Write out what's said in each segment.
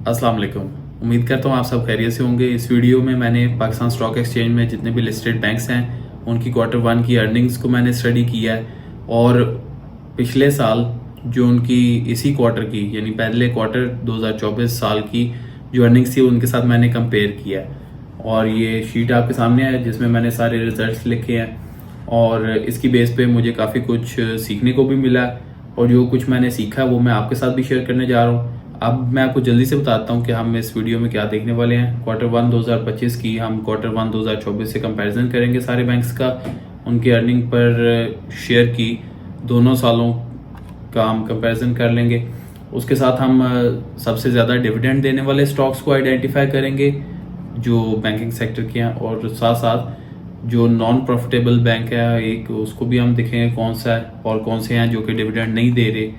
अस्सलाम वालेकुम। उम्मीद करता हूँ आप सब खैरियत से होंगे। इस वीडियो में मैंने पाकिस्तान स्टॉक एक्सचेंज में जितने भी लिस्टेड बैंक्स हैं उनकी क्वार्टर वन की अर्निंग्स को मैंने स्टडी किया है और पिछले साल जो उनकी इसी क्वार्टर की यानी पहले क्वार्टर 2024 साल की जो अर्निंग्स थी उनके साथ मैंने कंपेयर किया है। और ये शीट आपके सामने है जिसमें मैंने सारे रिजल्ट्स लिखे हैं और इसकी बेस पे मुझे काफ़ी कुछ सीखने को भी मिला और जो कुछ मैंने सीखा वो मैं आपके साथ भी शेयर करने जा रहा हूँ। अब मैं आपको जल्दी से बताता हूँ कि हम इस वीडियो में क्या देखने वाले हैं। क्वार्टर वन 2025 की हम क्वार्टर वन 2024 से कंपैरिजन करेंगे सारे बैंक्स का, उनकी अर्निंग पर शेयर की दोनों सालों का हम कंपैरिजन कर लेंगे। उसके साथ हम सबसे ज़्यादा डिविडेंड देने वाले स्टॉक्स को आइडेंटिफाई करेंगे जो बैंकिंग सेक्टर के हैं और साथ साथ जो नॉन प्रॉफिटेबल बैंक है एक उसको भी हम देखेंगे कौन सा है और कौन से हैं जो कि डिविडेंड नहीं दे रहे,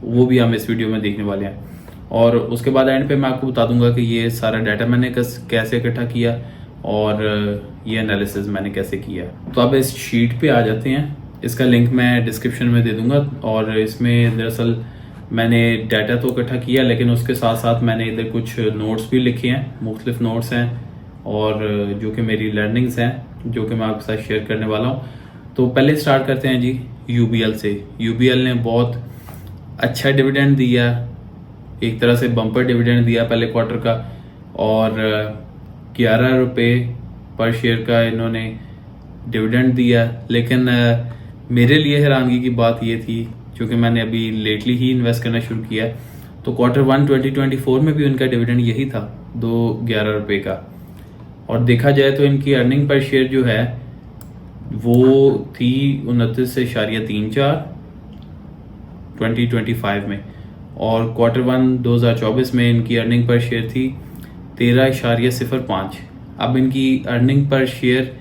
वो भी हम इस वीडियो में देखने वाले हैं। और उसके बाद एंड पे मैं आपको बता दूंगा कि ये सारा डाटा मैंने कैसे इकट्ठा किया और ये एनालिसिस मैंने कैसे किया। तो अब इस शीट पे आ जाते हैं। इसका लिंक मैं डिस्क्रिप्शन में दे दूंगा और इसमें दरअसल मैंने डाटा तो इकट्ठा किया लेकिन उसके साथ साथ मैंने इधर कुछ नोट्स भी लिखे हैं, मुख्तलिफ नोट्स हैं और जो कि मेरी लर्निंग्स हैं जो कि मैं आपके साथ शेयर करने वाला हूँ। तो पहले स्टार्ट करते हैं जी यूबीएल से। यूबीएल ने बहुत अच्छा डिविडेंड दिया, एक तरह से बम्पर डिविडेंड दिया पहले क्वार्टर का और 11 रुपये पर शेयर का इन्होंने डिविडेंड दिया। लेकिन मेरे लिए हैरानगी की बात ये थी क्योंकि मैंने अभी लेटली ही इन्वेस्ट करना शुरू किया तो क्वार्टर वन 2024 में भी उनका डिविडेंड यही था 11 रुपये का। और देखा जाए तो इनकी अर्निंग पर शेयर जो है वो थी 29.34 2025 में और क्वार्टर वन 2024 में इनकी अर्निंग पर शेयर थी 13.05। अब इनकी अर्निंग पर शेयर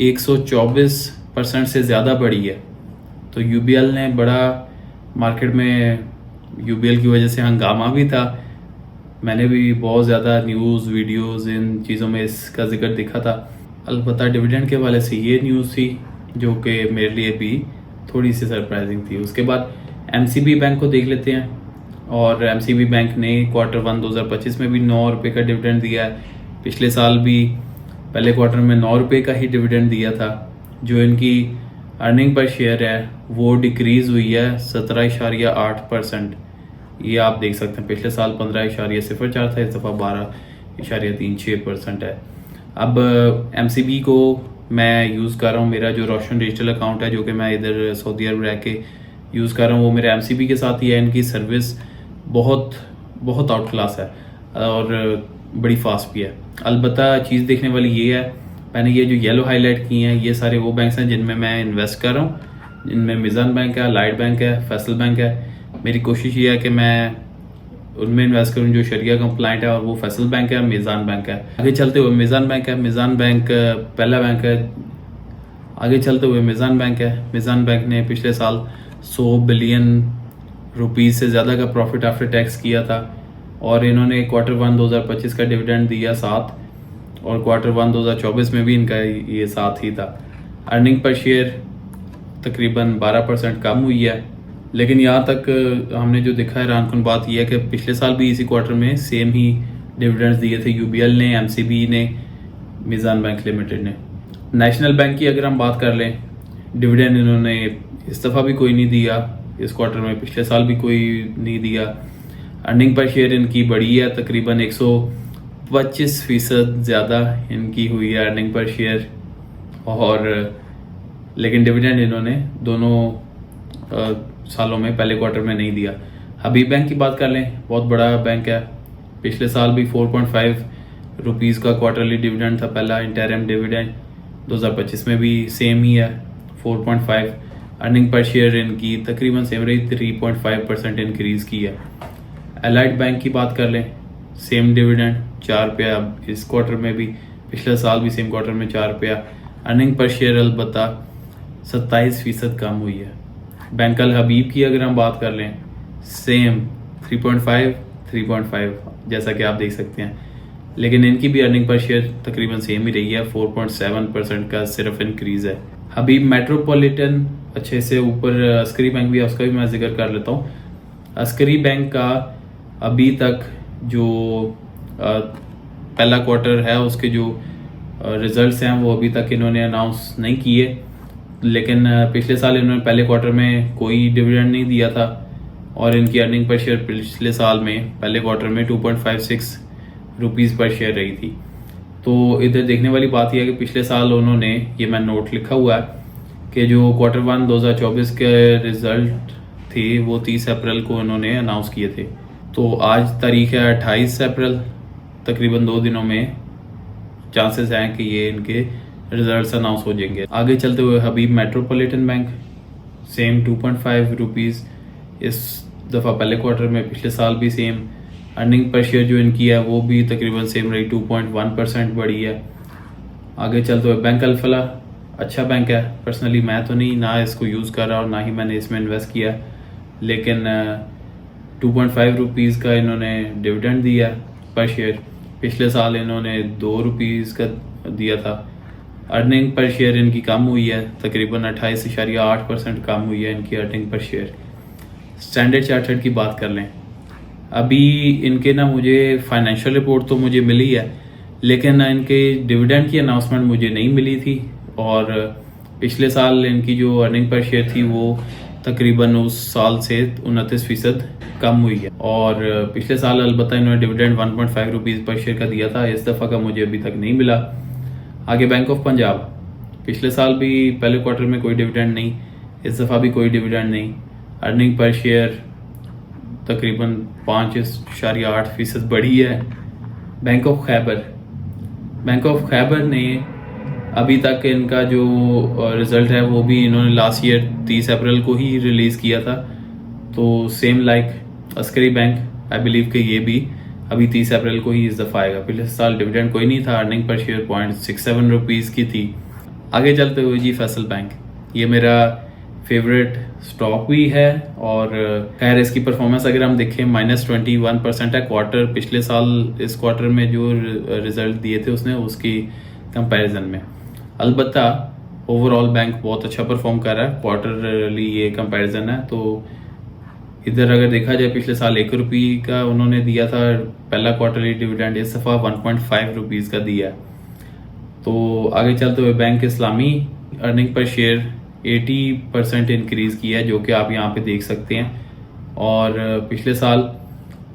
124% से ज़्यादा बढ़ी है। तो यूबीएल ने बड़ा मार्केट में यूबीएल की वजह से हंगामा भी था, मैंने भी बहुत ज़्यादा न्यूज़ वीडियोस इन चीज़ों में इसका जिक्र देखा था। अलबत्ता डिविडेंड के वाले से ये न्यूज़ थी जो कि मेरे लिए भी थोड़ी सी सरप्राइजिंग थी। उसके बाद एमसीबी बैंक को देख लेते हैं और एमसीबी बैंक ने क्वार्टर वन 2025 में भी 9 रुपये का डिविडेंड दिया है। पिछले साल भी पहले क्वार्टर में 9 रुपये का ही डिविडेंड दिया था। जो इनकी अर्निंग पर शेयर है वो डिक्रीज़ हुई है 17.8%। ये आप देख सकते हैं पिछले साल 15.04 था, इस दफ़ा 12.36% है। अब एमसीबी को मैं यूज़ कर रहा हूँ, मेरा जो रोशन डिजिटल अकाउंट है जो कि मैं इधर सऊदी अरब रह के यूज़ कर रहा हूँ वो मेरे एमसीबी के साथ ही है। इनकी सर्विस बहुत बहुत आउट क्लास है और बड़ी फास्ट भी है। अलबत्ता चीज़ देखने वाली ये है, मैंने ये जो येलो हाईलाइट की हैं ये सारे वो बैंक्स हैं जिनमें मैं इन्वेस्ट कर रहा हूँ। इनमें मिज़ान बैंक है, लाइट बैंक है, फैसल बैंक है। मेरी कोशिश ये है कि मैं उनमें इन्वेस्ट करूँ जो शरिया कंप्लाइंट है और वो फैसल बैंक है, मिज़ान बैंक है। आगे चलते हुए मिज़ान बैंक है, मिज़ान बैंक पहला बैंक है। आगे चलते हुए मिज़ान बैंक है। मिज़ान बैंक ने पिछले साल 100 बिलियन रुपीज़ से ज़्यादा का प्रॉफिट आफ्टर टैक्स किया था और इन्होंने क्वार्टर वन 2025 का डिविडेंड दिया 7 और क्वार्टर वन 2024 में भी इनका ये 7 ही था। अर्निंग पर शेयर तकरीबन 12% कम हुई है। लेकिन यहाँ तक हमने जो देखा है हैरानकुन बात यह है कि पिछले साल भी इसी क्वार्टर में सेम ही डिविडेंड्स दिए थे यूबीएल ने, एमसीबी ने, मिज़ान बैंक लिमिटेड ने। नेशनल बैंक की अगर हम बात कर लें, डिविडेंड इन्होंने इस दफ़ा भी कोई नहीं दिया इस क्वार्टर में, पिछले साल भी कोई नहीं दिया। अर्निंग पर शेयर इनकी बढ़ी है तकरीबन 125% ज़्यादा इनकी हुई है अर्निंग पर शेयर और लेकिन डिविडेंड इन्होंने दोनों सालों में पहले क्वार्टर में नहीं दिया। हबीब बैंक की बात कर लें, बहुत बड़ा बैंक है। पिछले साल भी 4.5 रुपीज़ का क्वार्टरली डिविडेंड था पहला इंटरिम डिविडेंड। 2025 में भी सेम ही है 4.5। अर्निंग पर शेयर इनकी तकरीबन सेम रही, 3.5% इंक्रीज़ की है। एलाइट बैंक की बात कर लें, सेम डिविडेंड 4 रुपया इस क्वार्टर में भी, पिछले साल भी सेम क्वार्टर में 4 रुपया। अर्निंग पर शेयर अलबत्ता 27% कम हुई है। बैंक अल हबीब की अगर हम बात कर लें, सेम 3.5 जैसा कि आप देख सकते हैं, लेकिन इनकी भी अर्निंग पर शेयर तकरीबन सेम ही रही है, 4.7% का सिर्फ इंक्रीज़ है। हबीब मेट्रोपॉलिटन अच्छे से ऊपर, अस्करी बैंक भी है उसका भी मैं जिक्र कर लेता हूँ। अस्करी बैंक का अभी तक जो पहला क्वार्टर है उसके जो रिजल्ट्स हैं वो अभी तक इन्होंने अनाउंस नहीं किए, लेकिन पिछले साल इन्होंने पहले क्वार्टर में कोई डिविडेंड नहीं दिया था और इनकी अर्निंग पर शेयर पिछले साल में पहले क्वार्टर में 2.56 रुपीज़ पर शेयर रही थी। तो इधर देखने वाली बात यह है कि पिछले साल उन्होंने, ये मैं नोट लिखा हुआ है कि जो क्वार्टर 1 2024 के रिजल्ट थे वो 30 अप्रैल को उन्होंने अनाउंस किए थे। तो आज तारीख है 28 अप्रैल, तकरीबन 2 दिनों में चांसेस हैं कि ये इनके रिजल्ट्स अनाउंस हो जाएंगे। आगे चलते हुए हबीब मेट्रोपॉलिटन बैंक सेम 2.5 रुपीज़ इस दफ़ा पहले क्वार्टर में, पिछले साल भी सेम। अर्निंग पर शेयर जो इनकी है वो भी तकरीबन सेम रही, 2.1% बढ़ी है। आगे चलते हुए बैंक अल-फलाह, अच्छा बैंक है। पर्सनली मैं तो नहीं ना इसको यूज़ कर रहा और ना ही मैंने इसमें इन्वेस्ट किया, लेकिन 2.5 रुपीज़ का इन्होंने डिविडेंड दिया पर शेयर। पिछले साल इन्होंने 2 रुपीज़ का दिया था। अर्निंग पर शेयर इनकी कम हुई है, तकरीबन 28.8% कम हुई है इनकी earning per share. Standard chartered की बात कर लें, अभी इनके ना मुझे फाइनेंशियल रिपोर्ट तो मुझे मिली है, लेकिन इनके डिविडेंड की अनाउंसमेंट मुझे नहीं मिली थी। और पिछले साल इनकी जो अर्निंग पर शेयर थी वो तकरीबन उस साल से 29% कम हुई है। और पिछले साल अलबत्ता इन्होंने डिविडेंड 1.5 रुपीज़ पर शेयर का दिया था, इस दफ़ा का मुझे अभी तक नहीं मिला। आगे बैंक ऑफ पंजाब, पिछले साल भी पहले क्वार्टर में कोई डिविडेंड नहीं, इस दफ़ा भी कोई डिविडेंड नहीं। अर्निंग पर शेयर तकरीबन 5.8% बढ़ी है। बैंक ऑफ खैबर ने अभी तक इनका जो रिज़ल्ट है वो भी इन्होंने लास्ट ईयर 30 अप्रैल को ही रिलीज़ किया था। तो same like Askari bank, I believe कि ये भी अभी 30 अप्रैल को ही इस दफ़ा आएगा। पिछले साल डिविडेंड कोई नहीं था, अर्निंग पर शेयर 0.67 रुपीज़ की थी। आगे चलते हुए जी फैसल बैंक, ये मेरा फेवरेट स्टॉक भी है और खैर इसकी परफॉर्मेंस अगर हम देखें -21% है क्वार्टर, पिछले साल इस क्वार्टर में जो रिजल्ट दिए थे उसने उसकी कंपैरिजन में। अलबत्ता ओवरऑल बैंक बहुत अच्छा परफॉर्म कर रहा है, क्वार्टरली ये कंपैरिजन है। तो इधर अगर देखा जाए पिछले साल 1 रुपये का उन्होंने दिया था पहला क्वार्टरली डिविडेंड, इस दफ़ा 1.5 रुपीज़ का दिया। तो आगे चलते हुए बैंक इस्लामी, अर्निंग पर शेयर 80% इंक्रीज़ किया है, जो कि आप यहाँ पे देख सकते हैं। और पिछले साल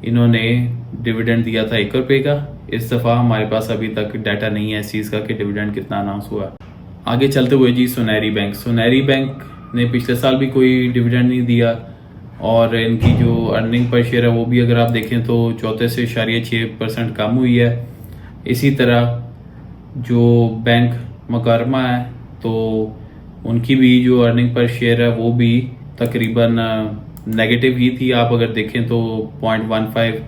इन्होंने डिविडेंड दिया था 1 रुपये का, इस दफ़ा हमारे पास अभी तक डाटा नहीं है इस चीज़ का कि डिविडेंड कितना अनाउंस हुआ। आगे चलते हुए जी सुनहरी बैंक ने पिछले साल भी कोई डिविडेंड नहीं दिया और इनकी जो अर्निंग पर शेयर है वो भी अगर आप देखें तो 34.6% कम हुई है। इसी तरह जो बैंक मकरमा है तो उनकी भी जो अर्निंग पर शेयर है वो भी तकरीबन नेगेटिव ही थी, आप अगर देखें तो 0.15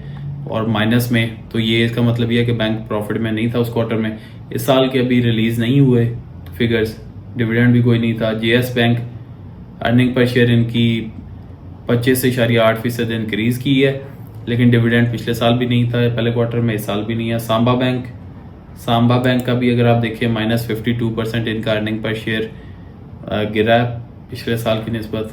और माइनस में। तो ये इसका मतलब ये है कि बैंक प्रॉफिट में नहीं था उस क्वार्टर में। इस साल के अभी रिलीज़ नहीं हुए फिगर्स, डिविडेंड भी कोई नहीं था। JS bank, earning per share इनकी 25.8% इंक्रीज़ की है, लेकिन डिविडेंड पिछले साल भी नहीं था पहले क्वार्टर में, इस साल भी नहीं है। सांबा बैंक का भी अगर आप देखिए -52% इनका अर्निंग पर शेयर गिरा है पिछले साल की निस्बत,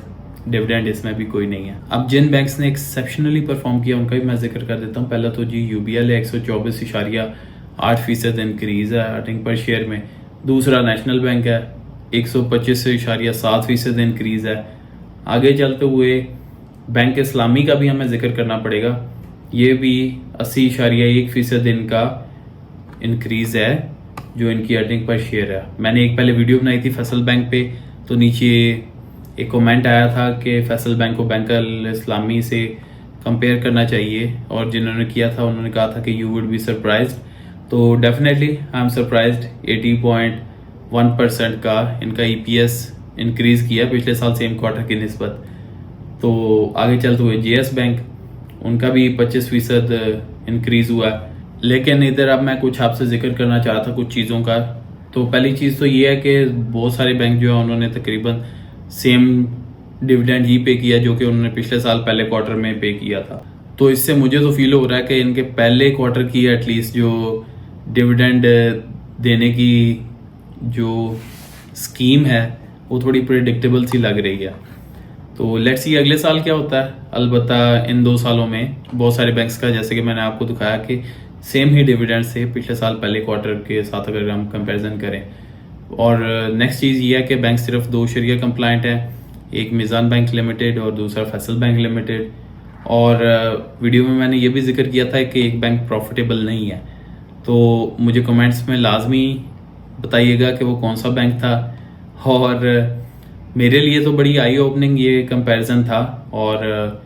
डिविडेंड इसमें भी कोई नहीं है। अब जिन बैंक्स ने एक्सेप्शनली परफॉर्म किया उनका भी मैं जिक्र कर देता हूँ। पहला तो जी यूबीएल है, 124.8% इंक्रीज़ है अर्निंग पर शेयर में। दूसरा नेशनल बैंक है, 125.7% इंक्रीज़ है। आगे चलते हुए बैंक इस्लामी का भी हमें जिक्र करना पड़ेगा, ये भी 80.1% इनका इंक्रीज़ है जो इनकी अर्निंग पर शेयर है। मैंने एक पहले वीडियो बनाई थी फैसल बैंक पे, तो नीचे एक कमेंट आया था कि फैसल बैंक को बैंक अल इस्लामी से कंपेयर करना चाहिए, और जिन्होंने किया था उन्होंने कहा था कि यू वुड बी सरप्राइज्ड। तो डेफिनेटली आई एम सरप्राइज्ड, 80.1% का इनका ईपीएस इंक्रीज़ किया पिछले साल सेम क्वार्टर की निस्बत। तो आगे चलते हुए जेएस बैंक, उनका भी 25% इंक्रीज़ हुआ। लेकिन इधर अब मैं कुछ आपसे जिक्र करना चाह रहा था कुछ चीज़ों का। तो पहली चीज़ तो ये है कि बहुत सारे बैंक जो है उन्होंने तकरीबन सेम डिविडेंड ही पे किया जो कि उन्होंने पिछले साल पहले क्वार्टर में पे किया था। तो इससे मुझे तो फील हो रहा है कि इनके पहले क्वार्टर की एटलीस्ट जो डिविडेंड देने की जो स्कीम है वो थोड़ी प्रेडिक्टेबल सी लग रही है। तो लेट्स सी अगले साल क्या होता है। अलबत्ता इन 2 सालों में बहुत सारे बैंक्स का, जैसे कि मैंने आपको दिखाया कि सेम ही डिविडेंड्स थे पिछले साल पहले क्वार्टर के साथ अगर हम कंपैरिजन करें। और नेक्स्ट चीज़ ये है कि बैंक सिर्फ 2 शरिया कंप्लाइंट है, एक मिज़ान बैंक लिमिटेड और दूसरा फैसल बैंक लिमिटेड। और वीडियो में मैंने ये भी जिक्र किया था कि एक बैंक प्रॉफिटेबल नहीं है। तो मुझे कमेंट्स में लाजमी बताइएगा कि वो कौन सा बैंक था। और मेरे लिए तो बड़ी आई ओपनिंग ये कंपैरिजन था, और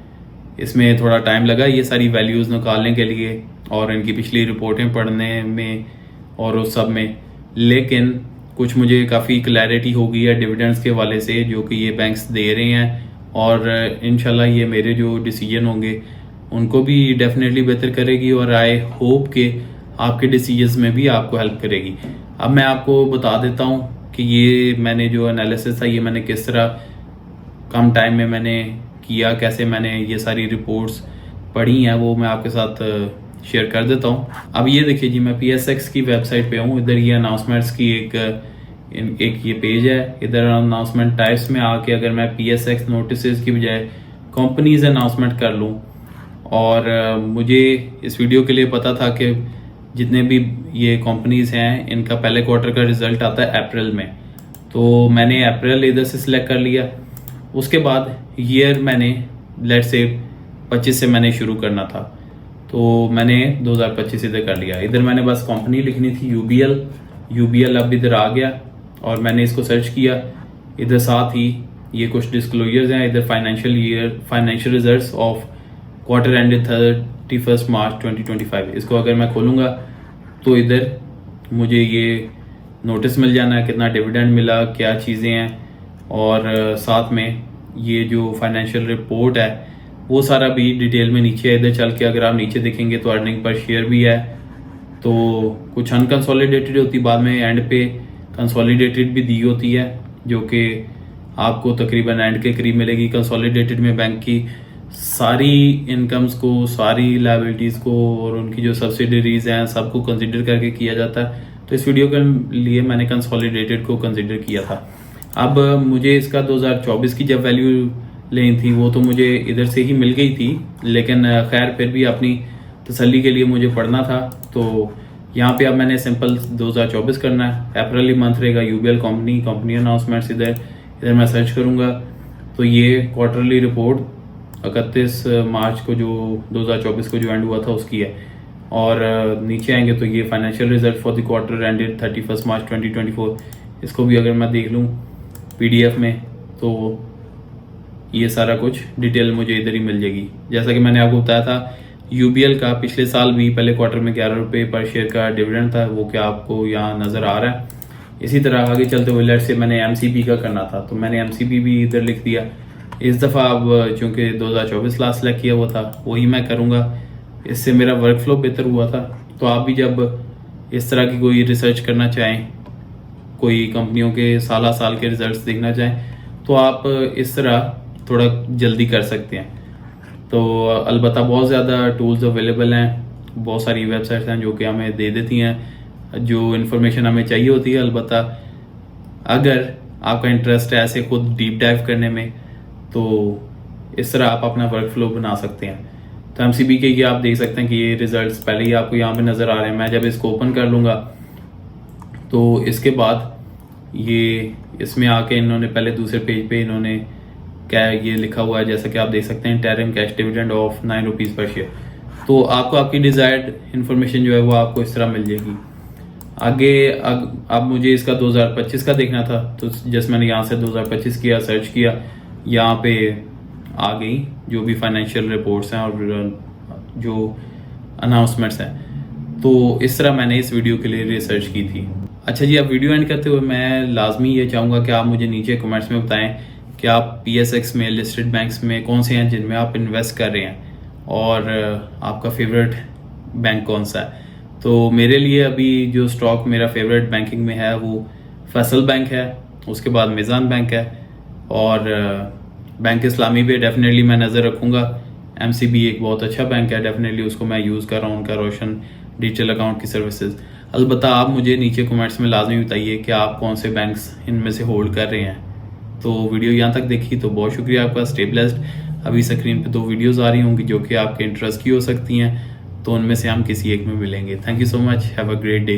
इसमें थोड़ा टाइम लगा ये सारी वैल्यूज़ निकालने के लिए और इनकी पिछली रिपोर्टें पढ़ने में और उस सब में। लेकिन कुछ मुझे काफ़ी क्लैरिटी हो गई है डिविडेंड्स के हवाले से जो कि ये बैंक्स दे रहे हैं, और इंशाल्लाह ये मेरे जो डिसीजन होंगे उनको भी डेफिनेटली बेहतर करेगी, और आई होप कि आपके डिसीजंस में भी आपको हेल्प करेगी। अब मैं आपको बता देता हूँ कि ये मैंने जो एनालिसिस था ये मैंने किस तरह कम टाइम में मैंने किया, कैसे मैंने ये सारी रिपोर्ट्स पढ़ी हैं, वो मैं आपके साथ शेयर कर देता हूँ। अब ये देखिए जी, मैं PSX की वेबसाइट पे हूँ। इधर ये अनाउंसमेंट्स की एक ये पेज है। इधर अनाउंसमेंट टाइप्स में आके अगर मैं PSX नोटिस की बजाय कंपनीज अनाउंसमेंट कर लूँ, और मुझे इस वीडियो के लिए पता था कि जितने भी ये कंपनीज हैं इनका पहले क्वार्टर का रिजल्ट आता है अप्रैल में, तो मैंने अप्रैल इधर से सिलेक्ट कर लिया। उसके बाद ईयर मैंने लेट्स से 25 से मैंने शुरू करना था, तो मैंने 2025 इधर कर लिया। इधर मैंने बस कंपनी लिखनी थी UBL अब इधर आ गया और मैंने इसको सर्च किया। इधर साथ ही ये कुछ डिस्क्लोजर्स हैं। इधर financial results of quarter ended 31 मार्च 2025, इसको अगर मैं खोलूँगा तो इधर मुझे ये नोटिस मिल जाना है कितना डिविडेंड मिला, क्या चीज़ें हैं, और साथ में ये जो फाइनेंशियल रिपोर्ट है वो सारा भी डिटेल में नीचे है। इधर चल के अगर आप नीचे देखेंगे तो अर्निंग पर शेयर भी है, तो कुछ अनकंसोलिडेटेड होती, बाद में एंड पे कंसोलिडेटेड भी दी होती है जो कि आपको तकरीबन एंड के करीब मिलेगी। कंसोलिडेटेड में बैंक की सारी इनकम्स को, सारी लायबिलिटीज़ को और उनकी जो सब्सिडरीज हैं सबको कंसिडर करके किया जाता है। तो इस वीडियो के लिए मैंने कंसोलिडेटेड को कंसिडर किया था। अब मुझे इसका 2024 की जब वैल्यू लेनी थी वो तो मुझे इधर से ही मिल गई थी, लेकिन खैर फिर भी अपनी तसल्ली के लिए मुझे पढ़ना था। तो यहाँ पे अब मैंने सिंपल 2024 करना है। अप्रैल ही मंथ रहेगा। UBL कंपनी अनाउंसमेंट्स इधर मैं सर्च करूँगा तो ये क्वार्टरली रिपोर्ट 31 मार्च को जो 2024 को जो एंड हुआ था उसकी है। और नीचे आएंगे तो ये financial result for the quarter ended 31 मार्च 2024, इसको भी अगर मैं देख लूँ PDF में तो ये सारा कुछ डिटेल मुझे इधर ही मिल जाएगी। जैसा कि मैंने आपको बताया था UBL का पिछले साल भी पहले क्वार्टर में 11 रुपये पर शेयर का डिविडेंड था, वो क्या आपको यहाँ नज़र आ रहा है। इसी तरह आगे चलते हुए लेट्स से मैंने MCP का करना था तो मैंने MCP भी इधर लिख दिया। इस दफ़ा अब चूँकि 2024 लास्ट सेलेक्ट किया हुआ था वही मैं करूँगा, इससे मेरा वर्क फ्लो बेहतर हुआ था। तो आप भी जब इस तरह की कोई रिसर्च करना चाहें, कोई कंपनियों के साल के रिजल्ट्स देखना चाहें तो आप इस तरह थोड़ा जल्दी कर सकते हैं। तो अलबत्ता बहुत ज़्यादा टूल्स अवेलेबल हैं, बहुत सारी वेबसाइट्स हैं जो कि हमें दे देती हैं जो इन्फॉर्मेशन हमें चाहिए होती है। अलबत्ता अगर आपका इंटरेस्ट है ऐसे खुद डीप डाइव करने में तो इस तरह आप अपना वर्क फ्लो बना सकते हैं। तो MCP के ये आप देख सकते हैं कि ये रिजल्ट्स पहले ही आपको यहाँ पे नज़र आ रहे हैं। मैं जब इसको ओपन कर लूँगा तो इसके बाद ये इसमें आके इन्होंने पहले दूसरे पेज पे इन्होंने क्या ये लिखा हुआ है, जैसा कि आप देख सकते हैं interim cash dividend of 9 rupees पर शेयर। तो आपको आपकी डिज़ायर्ड इन्फॉर्मेशन जो है वो आपको इस तरह मिल जाएगी। आगे अब मुझे इसका 2025 का देखना था तो जैसे मैंने यहाँ से 2025 किया, सर्च किया, यहाँ पे आ गई जो भी फाइनेंशियल रिपोर्ट्स हैं और जो अनाउंसमेंट्स हैं। तो इस तरह मैंने इस वीडियो के लिए रिसर्च की थी। अच्छा जी, अब वीडियो एंड करते हुए मैं लाजमी ये चाहूँगा कि आप मुझे नीचे कमेंट्स में बताएं कि आप PSX में लिस्टेड बैंक्स में कौन से हैं जिनमें आप इन्वेस्ट कर रहे हैं और आपका फेवरेट बैंक कौन सा है। तो मेरे लिए अभी जो स्टॉक मेरा फेवरेट बैंकिंग में है वो फैसल बैंक है, उसके बाद मिज़ान बैंक है और बैंक इस्लामी पे डेफिनेटली मैं नज़र रखूँगा। MCB एक बहुत अच्छा बैंक है, डेफिनेटली उसको मैं यूज़ कर रहा हूँ, उनका रोशन डिजिटल अकाउंट की सर्विसेज। अलबत्ता आप मुझे नीचे कमेंट्स में लाजमी बताइए कि आप कौन से बैंक्स इनमें से होल्ड कर रहे हैं। तो वीडियो यहाँ तक देखी तो बहुत शुक्रिया आपका। Stay blessed. अभी स्क्रीन पे 2 वीडियोस आ रही होंगी जो कि आपके इंटरेस्ट की हो सकती हैं, तो उनमें से हम किसी एक में मिलेंगे। Thank you so much. Have a great day.